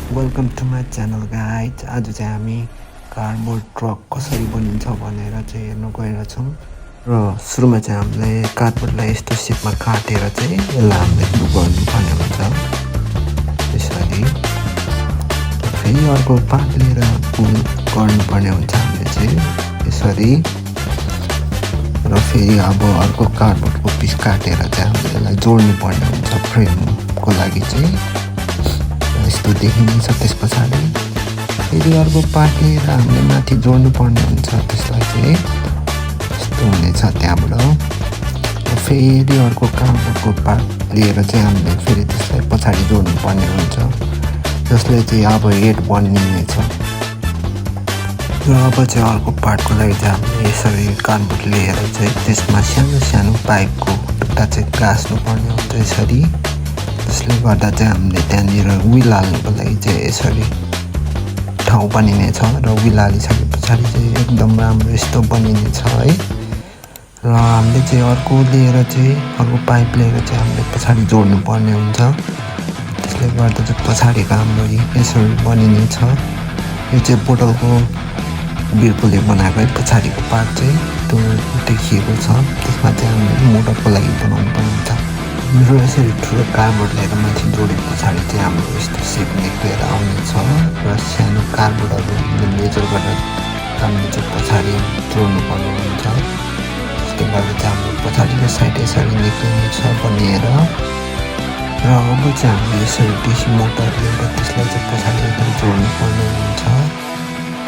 Welcome to my channel guys. आज चाहिँ हामी कार्डबोर्ड ट्रक कसरी बनिन्छ भनेर चाहिँ हेर्न गएका छौँ। र सुरुमा चाहिँ हामीले कार्डबोर्डलाई यस्तो सेपमा काटेर चाहिँ यसलाई हामीले ग्लु गर्नुपर्ने हुन्छ यसरी। फेरि अर्को पार्ट लिएर ग्लु गर्नुपर्ने हुन्छ हामीले चाहिँ यसरी। र फेरि अब अर्को कार्डबोर्डको पिस काटेर चाहिँ हामीले यसलाई जोड्नुपर्ने हुन्छ फ्रेमको लागि चाहिँ। यस्तो देखिन्छ। त्यस पछाडि फेरि अर्को पार्ट लिएर हामीले माथि जोड्नु पर्ने हुन्छ त्यसलाई चाहिँ यस्तो हुनेछ। त्यहाँबाट फेरि अर्को कार्डबोर्डको पार्ट लिएर चाहिँ हामीले फेरि त्यसलाई पछाडि जोड्नु पर्ने हुन्छ जसले चाहिँ अब हेड बनिनेछ। र अब चाहिँ अर्को पार्टको लागि चाहिँ हामीले यसरी कार्डबोर्ड लिएर चाहिँ त्यसमा सानो सानो पाइपको टुक्रा चाहिँ गाँच्नु पर्ने हुन्छ यसरी। त्यसले गर्दा चाहिँ हामीले त्यहाँनिर विल हाल्नुको लागि चाहिँ यसरी ठाउँ बनिनेछ। र विल हालिसके पछाडि चाहिँ एकदम राम्रो यस्तो बनिनेछ है। र हामीले चाहिँ अर्को लिएर चाहिँ अर्को पाइप लिएर चाहिँ हामीले पछाडि जोड्नु पर्ने हुन्छ। त्यसले गर्दा चाहिँ पछाडिको हाम्रो यसरी बनिनेछ। यो चाहिँ बोतलको बिर्कोले बनाएको है पछाडिको पार्ट चाहिँ त्यो देखिएको छ। त्यसमा चाहिँ हामीले मोटरको लागि बनाउनु पर्ने हुन्छ। र यसरी ठुलो कार्डबोर्ड लिएर माथि जोडेको पछाडि चाहिँ हाम्रो यस्तो सेप निक्लेर आउनेछ। र सानो कार्डबोर्डहरू मेजर गरेर हामीले चाहिँ पछाडि जोड्नु पर्ने हुन्छ। त्यसले गर्दा चाहिँ हाम्रो पछाडिको साइड यसरी निक्लिनेछ बनिएर। र अब चाहिँ हामीले यसरी डिसी मोटर लिएर त्यसलाई चाहिँ पछाडि जोड्नु पर्ने हुन्छ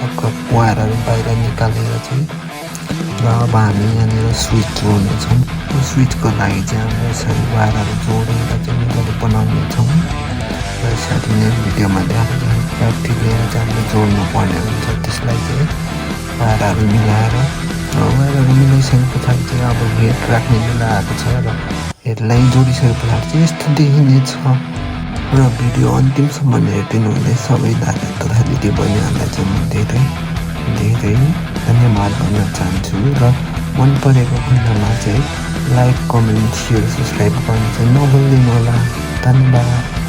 टक्क वायरहरू बाहिर निकालेर चाहिँ। र अब हामी यहाँनिर स्विच जोड्नेछौँ। त्यो स्विचको लागि चाहिँ हामी यसरी वायरहरू जोडेर चाहिँ मजाले बनाउनेछौँ। र यसरी नै भिडियोमा देखाएको प्र्याक्टिस लिएर चाहिँ हामीले जोड्नु पर्ने हुन्छ त्यसलाई चाहिँ वायरहरू मिलाएर। र वायरहरू मिलाइसके पछाडि चाहिँ अब हेड राख्ने बेला आएको छ। र हेडलाई जोडिसके पछाडि चाहिँ यस्तो देखिनेछ। र भिडियो अन्तिमसम्म हेरिदिनु हुँदै सबै दाजु तथा दिदी बहिनीहरूलाई चाहिँ म धेरै धेरै धन्यवाद भन्न चाहन्छु। र मन परेको खण्डमा चाहिँ लाइक कमेन्ट सेयर सब्सक्राइब गर्नु चाहिँ नभुलिदिनु होला। धन्यवाद।